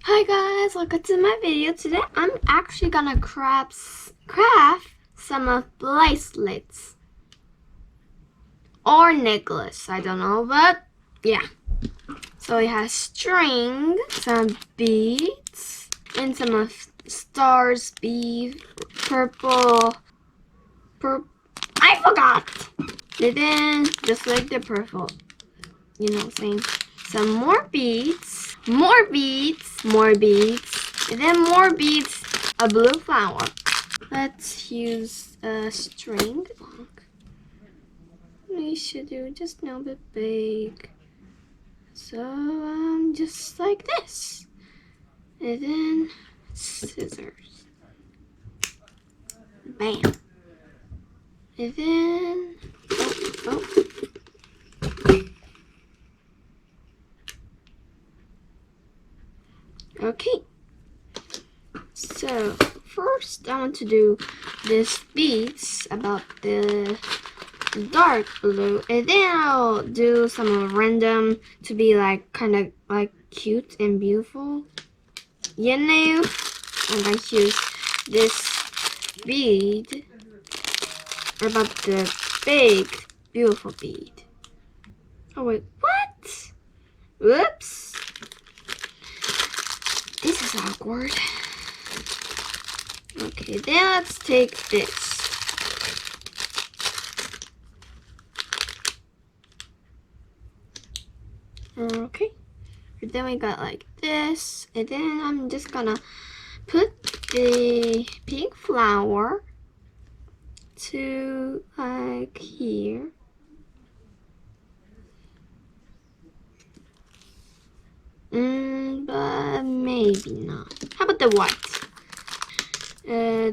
Hi guys, welcome to my video. Today I'm actually gonna craft some of bracelets or necklace. I don't know, but yeah. So it has string, some beads, and some of stars, bead, purple. I forgot. And then just like the purple, you know what I'm saying? Some more beads, more beads, and then more beads, a blue flower. Let's use a string. We should do just a little bit big. So just like this. And then scissors. Bam. And then Okay, so first I want to do this beads about the dark blue, and then I'll do some random to be like kind of like cute and beautiful. You know, I'm going to use this bead about the big beautiful bead. Oh wait, what? Whoops. This is awkward. Okay, then let's take this. Okay, and then we got like this, and then I'm just gonna put the pink flower to like here. But maybe not. How about the white?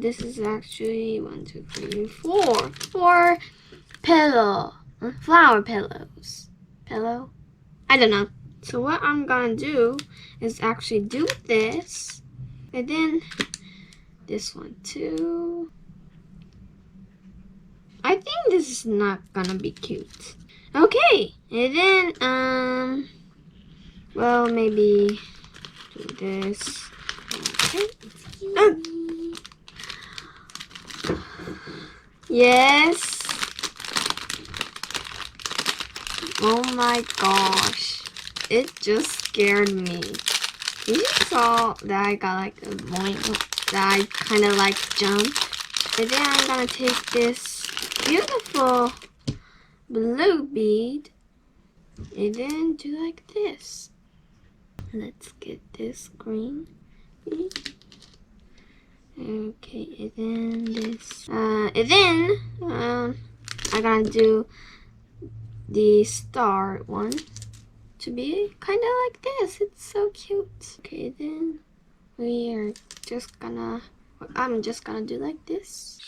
This is actually 1, 2, 3, 4 flower pillows. Pillow? I don't know. So what I'm gonna do is actually do this, and then this one too. I think this is not gonna be cute. Okay, and then well, maybe do this. Okay. Yes. Oh my gosh. It just scared me. You saw that I got like a boing, that I kind of like jumped. And then I'm gonna take this beautiful blue bead and then do like this. Let's get this green bead. Okay, and then this. I'm gonna do the star one to be kind of like this. It's so cute. Okay, then I'm just gonna do like this.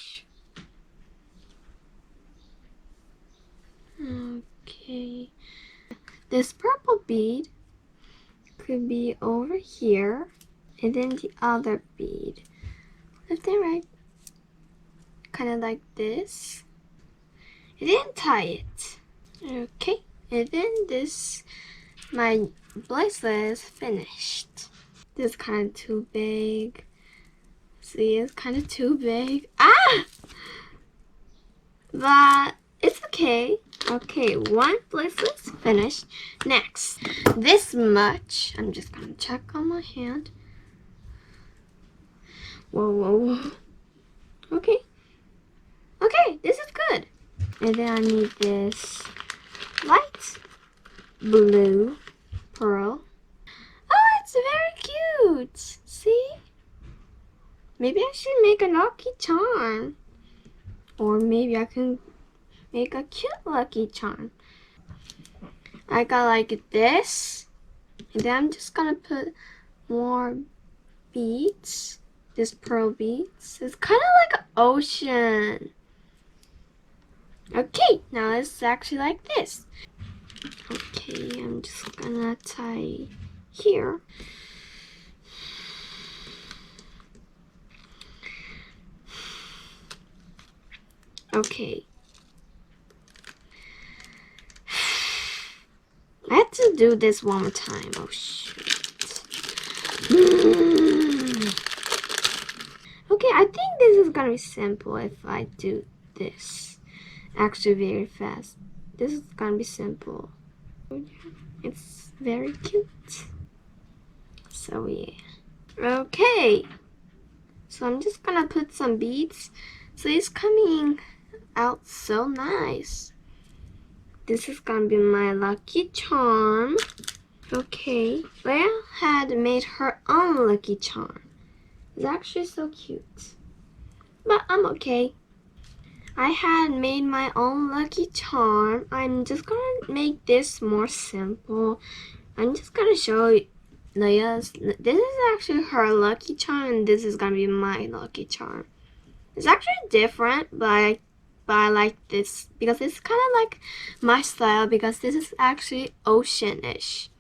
Okay, this purple bead could be over here, and then the other bead left and right, kind of like this, and then tie it. Okay, and then my bracelet is finished. This is kind of too big. See, it's kind of too big. But it's okay. Okay, one bracelet's finished. Next, this much. I'm just gonna check on my hand. Whoa. Okay, this is good. And then I need this light blue pearl. Oh, it's very cute. See? Maybe I should make a lucky charm. Or maybe I can make a cute lucky charm. I got like this. And then I'm just gonna put more beads. This pearl beads. It's kind of like an ocean. Okay, now it's actually like this. Okay, I'm just gonna tie here. Okay. I have to do this one more time. Oh shoot. Okay, I think this is gonna be simple if I do this. Actually, very fast. This is gonna be simple. It's very cute. So yeah. Okay. So I'm just gonna put some beads. So it's coming out so nice. This is gonna be my lucky charm. Okay. Leia had made her own lucky charm. It's actually so cute. But I'm okay. I had made my own lucky charm. I'm just gonna make this more simple. I'm just gonna show Leia's. This is actually her lucky charm, and this is gonna be my lucky charm. It's actually different, but I like this because it's kind of like my style, because this is actually ocean-ish.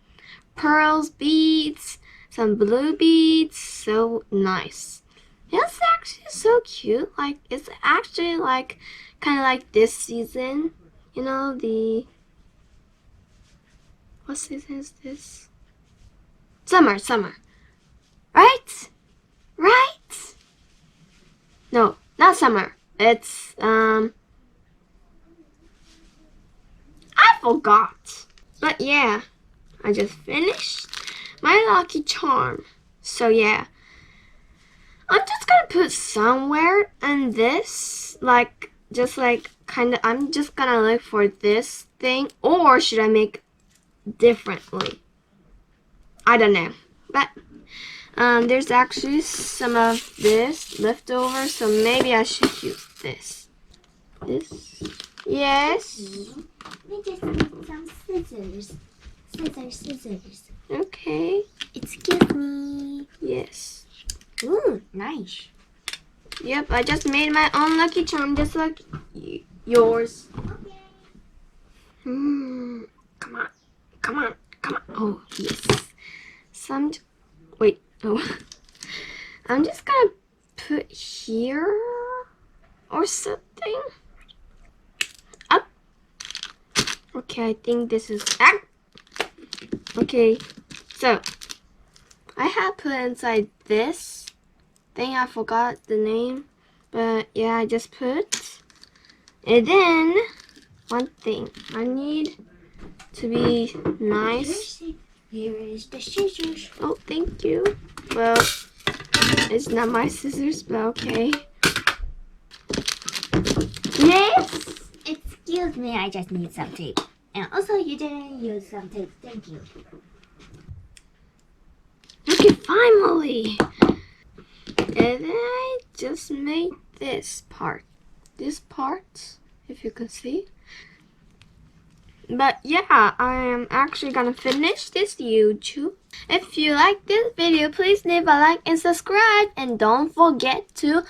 Pearls, beads, some blue beads, so nice. It's actually so cute. Like, it's actually like kind of like this season. You know, what season is this? Summer. Right? No, not summer. It's I forgot. But yeah, I just finished my lucky charm. So yeah, I'm just gonna put somewhere in this, like, just like kind of, I'm just gonna look for this thing, or should I make differently? I don't know. But there's actually some of this left over, so maybe I should use this. This? Yes? We just need some scissors. Scissors. Okay. Excuse me. Yes. Ooh, nice. Yep, I just made my own lucky charm, just like yours. Okay. Come on. Oh, yes. So I'm just gonna put here or something. Up. Okay, I think this is okay. So I have put inside this thing. I forgot the name, but yeah, I just put. And then one thing I need to be nice. Here is the scissors. Oh, thank you. Well, it's not my scissors, but okay. Yes. Excuse me, I just need some tape. And also, you didn't use some tape. Thank you. Okay, finally. And then I just made this part. This part, if you can see. But yeah, I am actually gonna finish this YouTube. If you like this video, please leave a like and subscribe. And don't forget to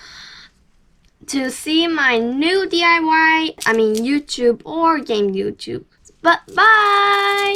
see my new DIY, YouTube or game YouTube. But bye!